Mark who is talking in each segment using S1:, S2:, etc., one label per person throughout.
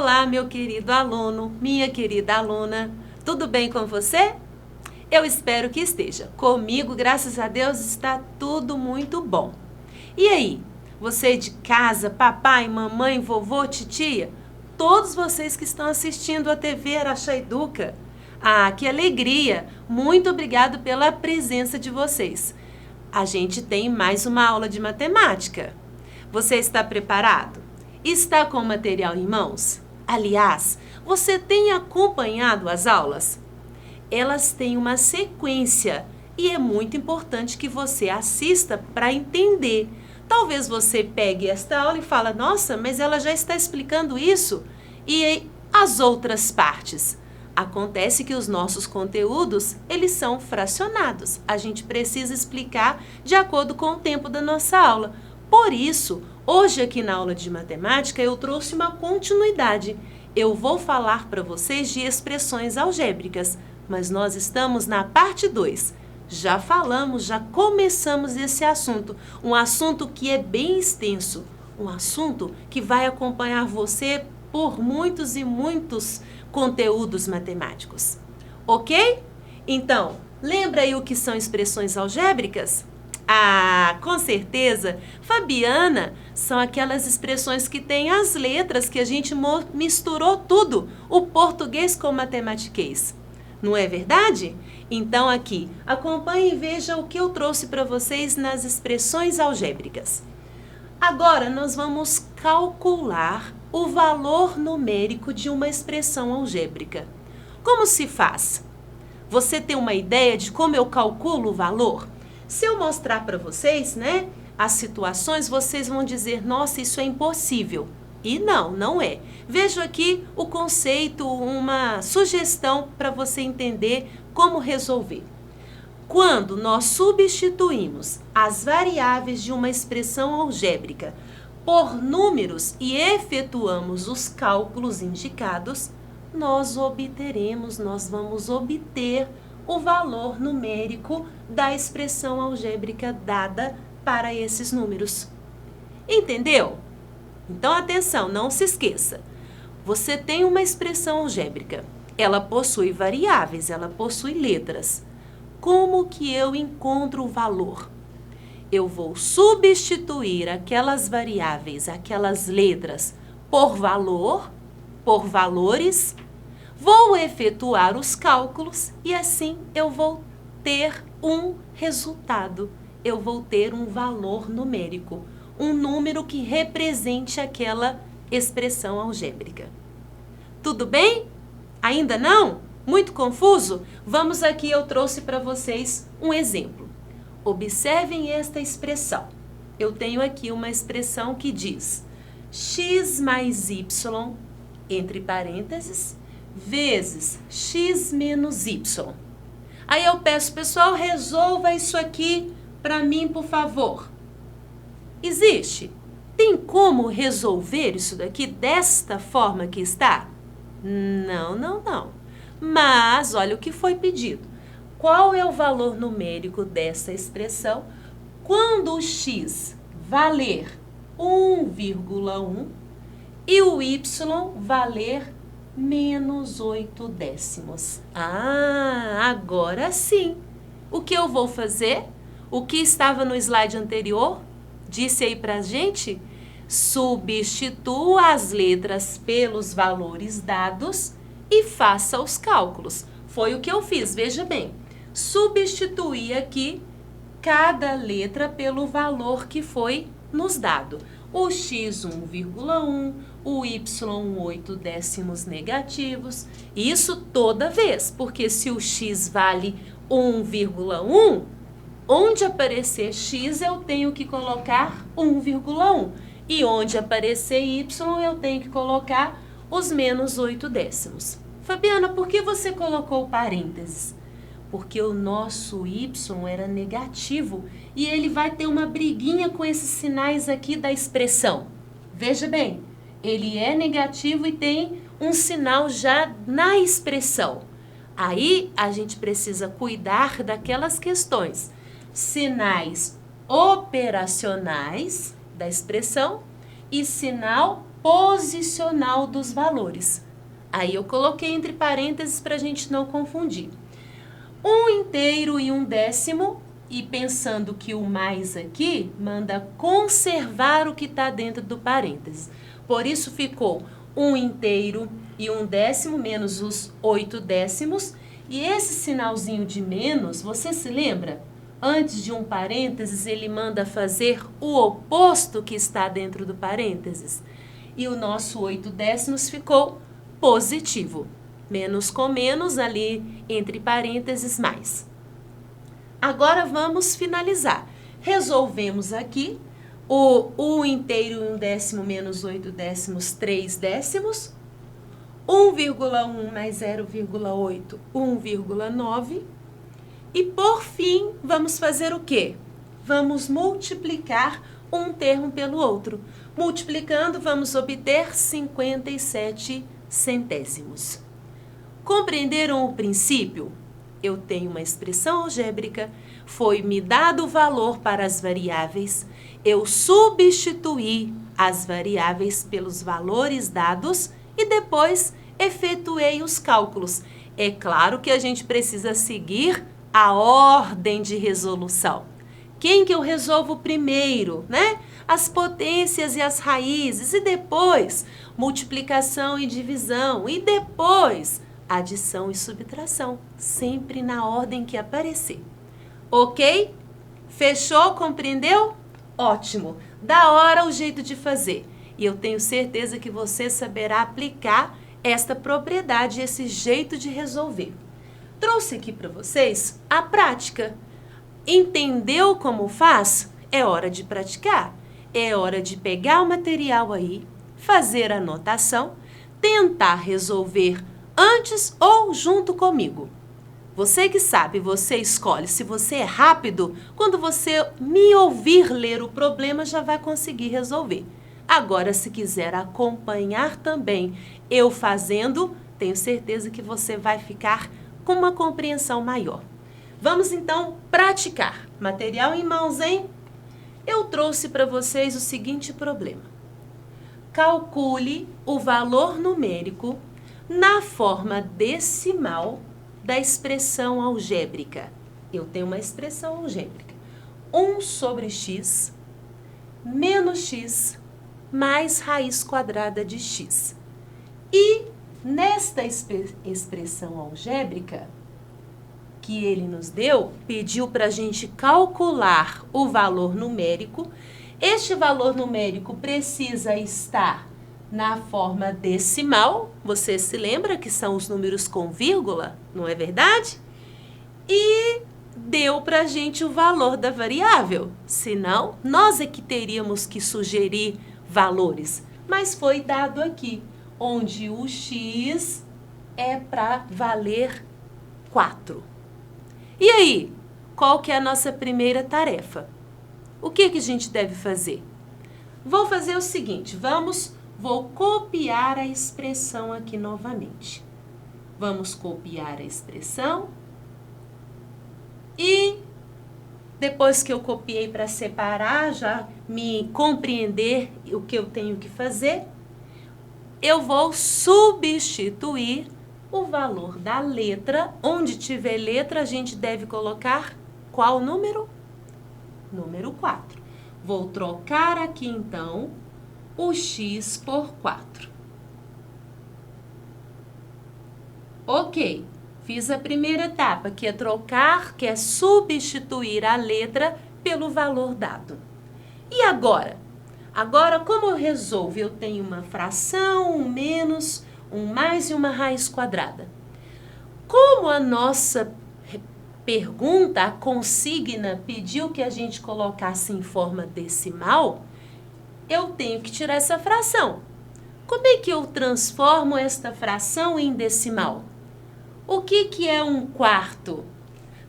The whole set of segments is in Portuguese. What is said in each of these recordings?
S1: Olá, meu querido aluno, minha querida aluna, tudo bem com você? Eu espero que esteja. Comigo, graças a Deus, está tudo muito bom. E aí, você de casa, papai, mamãe, vovô, titia, todos vocês que estão assistindo a TV Araxá Educa, que alegria! Muito obrigado pela presença de vocês. A gente tem mais uma aula de matemática. Você está preparado? Está com o material em mãos? Aliás, você tem acompanhado as aulas? Elas têm uma sequência e é muito importante que você assista para entender. Talvez você pegue esta aula e fale, nossa, mas ela já está explicando isso. E as outras partes? Acontece que os nossos conteúdos, eles são fracionados. A gente precisa explicar de acordo com o tempo da nossa aula. Por isso, hoje aqui na aula de matemática eu trouxe uma continuidade. Eu vou falar para vocês de expressões algébricas, mas nós estamos na parte 2. Já falamos, já começamos esse assunto, um assunto que é bem extenso, um assunto que vai acompanhar você por muitos e muitos conteúdos matemáticos. Ok? Então, lembra aí o que são expressões algébricas? Com certeza, Fabiana, são aquelas expressões que têm as letras que a gente misturou tudo, o português com o matematiquês. Não é verdade? Então aqui, acompanhe e veja o que eu trouxe para vocês nas expressões algébricas. Agora nós vamos calcular o valor numérico de uma expressão algébrica. Como se faz? Você tem uma ideia de como eu calculo o valor? Se eu mostrar para vocês, as situações, vocês vão dizer, nossa, isso é impossível. E não é. Vejo aqui o conceito, uma sugestão para você entender como resolver. Quando nós substituímos as variáveis de uma expressão algébrica por números e efetuamos os cálculos indicados, nós vamos obter o valor numérico da expressão algébrica dada para esses números. Entendeu? Então, atenção, não se esqueça. Você tem uma expressão algébrica. Ela possui variáveis, ela possui letras. Como que eu encontro o valor? Eu vou substituir aquelas variáveis, aquelas letras, por valor, por valores. Vou efetuar os cálculos e assim eu vou ter um resultado. Eu vou ter um valor numérico, um número que represente aquela expressão algébrica. Tudo bem? Ainda não? Muito confuso? Vamos aqui, eu trouxe para vocês um exemplo. Observem esta expressão. Eu tenho aqui uma expressão que diz x mais y, entre parênteses, vezes x menos y. Aí eu peço, pessoal, resolva isso aqui para mim, por favor. Existe? Tem como resolver isso daqui desta forma que está? Não. Mas, olha o que foi pedido. Qual é o valor numérico dessa expressão quando o x valer 1,1 e o y valer menos 8 décimos? Agora sim. O que eu vou fazer? O que estava no slide anterior? Disse aí pra gente? Substitua as letras pelos valores dados e faça os cálculos. Foi o que eu fiz, veja bem. Substituí aqui cada letra pelo valor que foi nos dado. O x 1,1, o y 8 décimos negativos. Isso toda vez, porque se o x vale 1,1, onde aparecer x eu tenho que colocar 1,1. E onde aparecer y eu tenho que colocar os menos 8 décimos. Fabiana, por que você colocou parênteses? Porque o nosso y era negativo e ele vai ter uma briguinha com esses sinais aqui da expressão. Veja bem, ele é negativo e tem um sinal já na expressão. Aí a gente precisa cuidar daquelas questões. Sinais operacionais da expressão e sinal posicional dos valores. Aí eu coloquei entre parênteses para a gente não confundir. 1/inteiro e 1/10, e pensando que o mais aqui manda conservar o que está dentro do parênteses. Por isso ficou 1/inteiro e 1/10 menos os 8/10. E esse sinalzinho de menos, você se lembra? Antes de um parênteses, ele manda fazer o oposto que está dentro do parênteses. E o nosso 8/10 ficou positivo. Menos com menos ali entre parênteses mais. Agora vamos finalizar. Resolvemos aqui o 1/inteiro e 1/10 menos 8/10, 3/10. 1,1 mais 0,8, 1,9. E por fim, vamos fazer o quê? Vamos multiplicar um termo pelo outro. Multiplicando, vamos obter 57 centésimos. Compreenderam o princípio? Eu tenho uma expressão algébrica, foi-me dado o valor para as variáveis, eu substituí as variáveis pelos valores dados e depois efetuei os cálculos. É claro que a gente precisa seguir a ordem de resolução. Quem que eu resolvo primeiro, né? As potências e as raízes, e depois multiplicação e divisão, e depois adição e subtração, sempre na ordem que aparecer. Ok? Fechou? Compreendeu? Ótimo! Da hora o jeito de fazer. E eu tenho certeza que você saberá aplicar esta propriedade, esse jeito de resolver. Trouxe aqui para vocês a prática. Entendeu como faz? É hora de praticar. É hora de pegar o material aí, fazer a anotação, tentar resolver antes ou junto comigo. Você que sabe, você escolhe. Se você é rápido, quando você me ouvir ler o problema, já vai conseguir resolver. Agora, se quiser acompanhar também eu fazendo, tenho certeza que você vai ficar com uma compreensão maior. Vamos então praticar. Material em mãos, hein? Eu trouxe para vocês o seguinte problema. Calcule o valor numérico na forma decimal da expressão algébrica. Eu tenho uma expressão algébrica. 1 sobre x menos x mais raiz quadrada de x. E nesta expressão algébrica que ele nos deu, pediu para a gente calcular o valor numérico. Este valor numérico precisa estar na forma decimal. Você se lembra que são os números com vírgula, não é verdade? E deu para a gente o valor da variável. Senão, nós é que teríamos que sugerir valores. Mas foi dado aqui, onde o x é para valer 4. E aí, qual que é a nossa primeira tarefa? O que a gente deve fazer? Vou fazer o seguinte, vou copiar a expressão aqui novamente. Vamos copiar a expressão e depois que eu copiei para separar, já me compreender o que eu tenho que fazer, eu vou substituir o valor da letra. Onde tiver letra, a gente deve colocar qual número? Número 4. Vou trocar aqui, então, o x por 4. Ok. Fiz a primeira etapa, que é trocar, que é substituir a letra pelo valor dado. E agora? Agora, como eu resolvo? Eu tenho uma fração, um menos, um mais e uma raiz quadrada. Como a nossa pergunta, a consigna, pediu que a gente colocasse em forma decimal, eu tenho que tirar essa fração. Como é que eu transformo esta fração em decimal? O que é 1/4?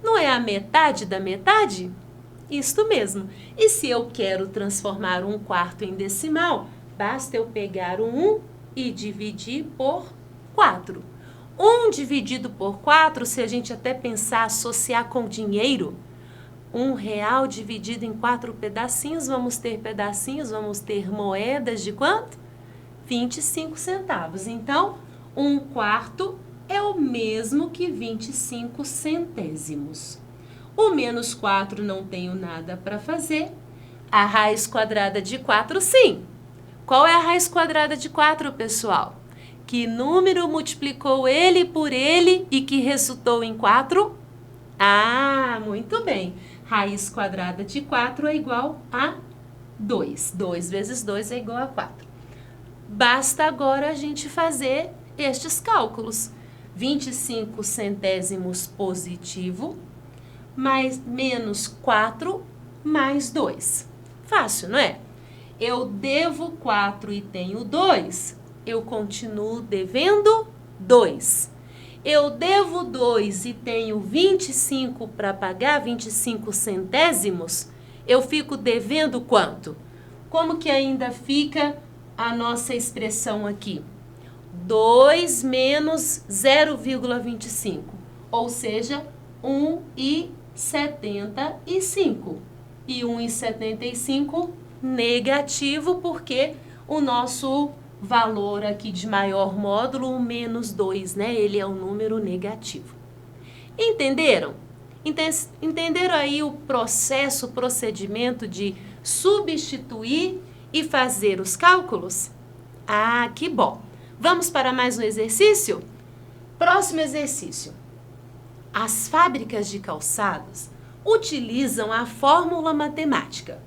S1: Não é a metade da metade? Isto mesmo. E se eu quero transformar 1/4 em decimal, basta eu pegar o 1 e dividir por 4. 1 dividido por 4, se a gente até pensar, associar com dinheiro, R$1 dividido em 4 pedacinhos, vamos ter moedas de quanto? 25 centavos. Então, 1/4 é o mesmo que 25 centésimos. O menos 4 não tenho nada para fazer. A raiz quadrada de 4, sim. Qual é a raiz quadrada de 4, pessoal? Que número multiplicou ele por ele e que resultou em 4? Ah, muito bem. Raiz quadrada de 4 é igual a 2. 2 vezes 2 é igual a 4. Basta agora a gente fazer estes cálculos. 25 centésimos positivo, menos 4, mais 2. Fácil, não é? Eu devo 4 e tenho 2, eu continuo devendo 2. Eu devo 2 e tenho 25 para pagar, 25 centésimos, eu fico devendo quanto? Como que ainda fica a nossa expressão aqui? 2 menos 0,25, ou seja, 1,75. E 1,75 negativo, porque o nosso valor aqui de maior módulo, o menos 2, né? Ele é um número negativo. Entenderam? Entenderam aí o processo, o procedimento de substituir e fazer os cálculos? Ah, que bom! Vamos para mais um exercício? Próximo exercício. As fábricas de calçados utilizam a fórmula matemática.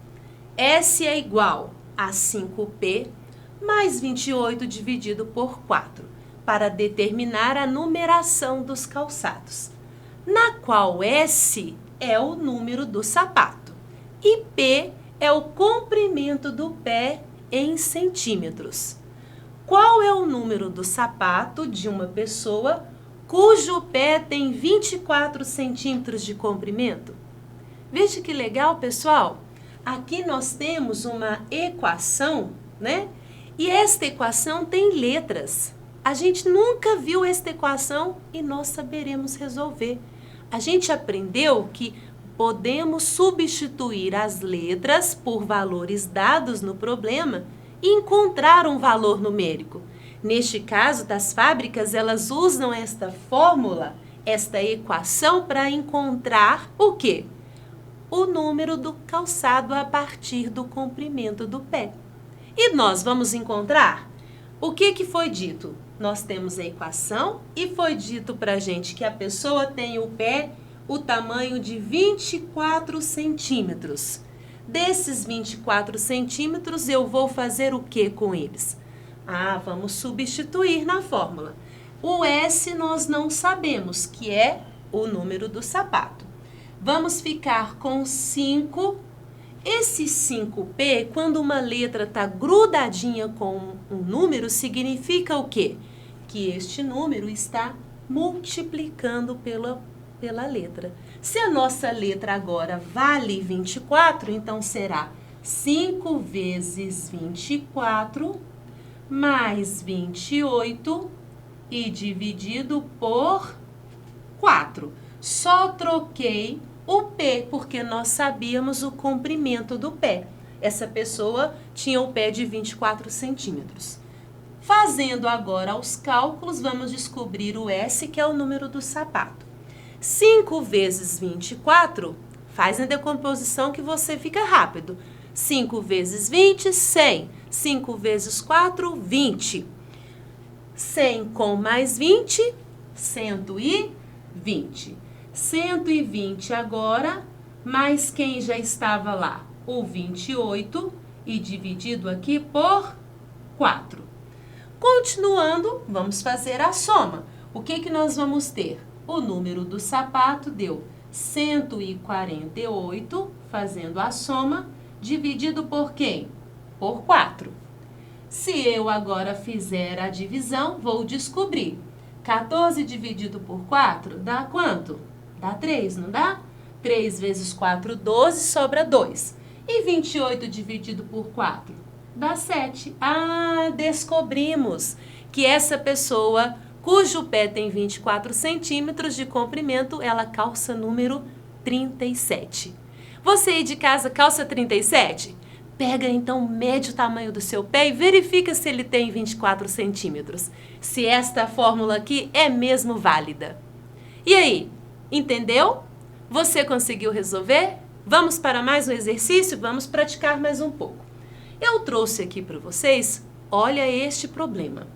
S1: S é igual a 5P mais 28 dividido por 4 para determinar a numeração dos calçados, na qual S é o número do sapato e P é o comprimento do pé em centímetros. Qual é o número do sapato de uma pessoa cujo pé tem 24 centímetros de comprimento? Veja que legal, pessoal. Aqui nós temos uma equação, né? E esta equação tem letras. A gente nunca viu esta equação e nós saberemos resolver. A gente aprendeu que podemos substituir as letras por valores dados no problema e encontrar um valor numérico. Neste caso das fábricas, elas usam esta fórmula, esta equação para encontrar o quê? O número do calçado a partir do comprimento do pé. E nós vamos encontrar o que foi dito? Nós temos a equação e foi dito para a gente que a pessoa tem o pé, o tamanho de 24 centímetros. Desses 24 centímetros, eu vou fazer o que com eles? Ah, vamos substituir na fórmula. O S nós não sabemos, que é o número do sapato. Vamos ficar com 5. Esse 5P, quando uma letra está grudadinha com um número, significa o quê? Que este número está multiplicando pela letra. Se a nossa letra agora vale 24, então será 5 vezes 24 mais 28 e dividido por 4. Só troquei o P, porque nós sabíamos o comprimento do pé. Essa pessoa tinha o pé de 24 centímetros. Fazendo agora os cálculos, vamos descobrir o S, que é o número do sapato. 5 vezes 24, faz a decomposição que você fica rápido. 5 vezes 20, 100. 5 vezes 4, 20. 100 com mais 20, 120. 120 agora, mais quem já estava lá? O 28 e dividido aqui por 4. Continuando, vamos fazer a soma. O que nós vamos ter? O número do sapato deu 148, fazendo a soma, dividido por quem? Por 4. Se eu agora fizer a divisão, vou descobrir. 14 dividido por 4 dá quanto? Dá 3, não dá? 3 vezes 4, 12, sobra 2. E 28 dividido por 4? Dá 7. Ah, descobrimos que essa pessoa cujo pé tem 24 centímetros de comprimento, ela calça número 37. Você aí de casa calça 37? Pega então, mede o tamanho do seu pé e verifica se ele tem 24 centímetros. Se esta fórmula aqui é mesmo válida. E aí, entendeu? Você conseguiu resolver? Vamos para mais um exercício? Vamos praticar mais um pouco. Eu trouxe aqui para vocês, olha este problema.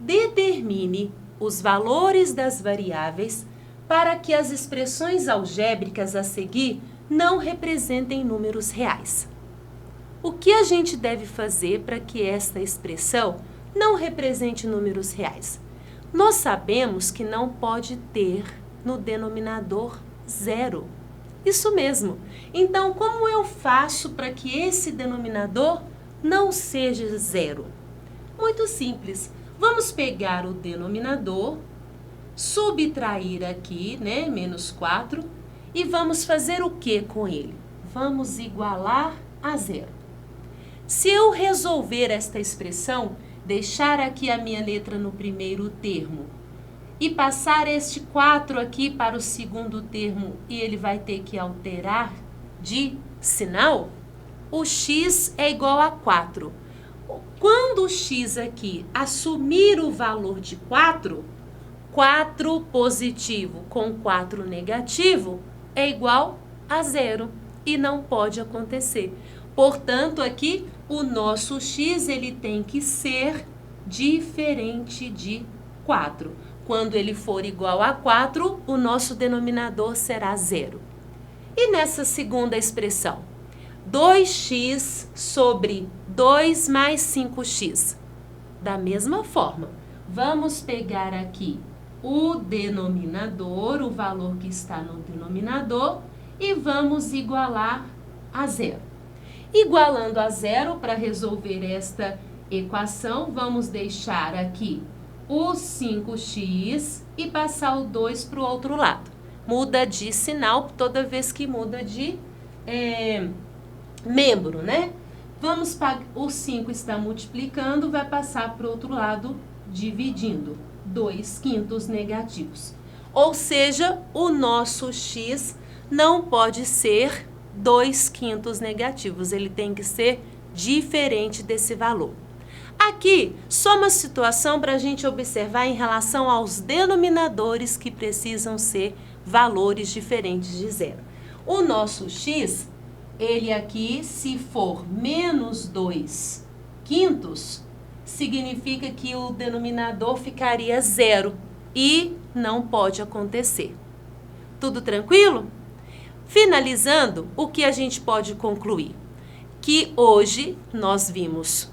S1: Determine os valores das variáveis para que as expressões algébricas a seguir não representem números reais. O que a gente deve fazer para que esta expressão não represente números reais? Nós sabemos que não pode ter no denominador zero. Isso mesmo. Então, como eu faço para que esse denominador não seja zero? Muito simples. Vamos pegar o denominador, subtrair aqui, né, menos 4, e vamos fazer o que com ele? Vamos igualar a zero. Se eu resolver esta expressão, deixar aqui a minha letra no primeiro termo e passar este 4 aqui para o segundo termo e ele vai ter que alterar de sinal, o x é igual a 4. Quando o x aqui assumir o valor de 4, 4 positivo com 4 negativo é igual a zero e não pode acontecer. Portanto, aqui o nosso x ele tem que ser diferente de 4. Quando ele for igual a 4, o nosso denominador será zero. E nessa segunda expressão, 2x sobre 2 mais 5x. Da mesma forma, vamos pegar aqui o denominador, o valor que está no denominador, e vamos igualar a zero. Igualando a zero, para resolver esta equação, vamos deixar aqui o 5x e passar o 2 para o outro lado. Muda de sinal toda vez que muda de membro, né? O 5 está multiplicando, vai passar para o outro lado dividindo. 2/5 negativos. Ou seja, o nosso x não pode ser 2/5 negativos, ele tem que ser diferente desse valor. Aqui, só uma situação para a gente observar em relação aos denominadores que precisam ser valores diferentes de zero. O nosso x, ele aqui, se for menos 2/5, significa que o denominador ficaria zero e não pode acontecer. Tudo tranquilo? Finalizando, o que a gente pode concluir? Que hoje nós vimos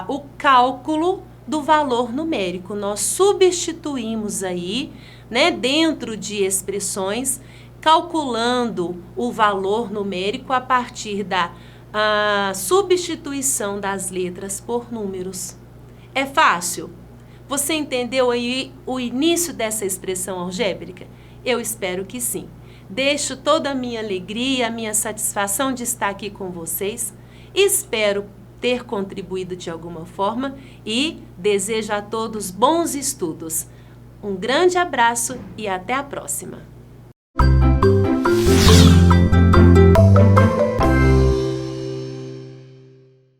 S1: o cálculo do valor numérico. Nós substituímos aí, né, dentro de expressões, calculando o valor numérico a partir da substituição das letras por números. É fácil? Você entendeu aí o início dessa expressão algébrica? Eu espero que sim. Deixo toda a minha alegria, a minha satisfação de estar aqui com vocês. Espero ter contribuído de alguma forma e desejo a todos bons estudos. Um grande abraço e até a próxima!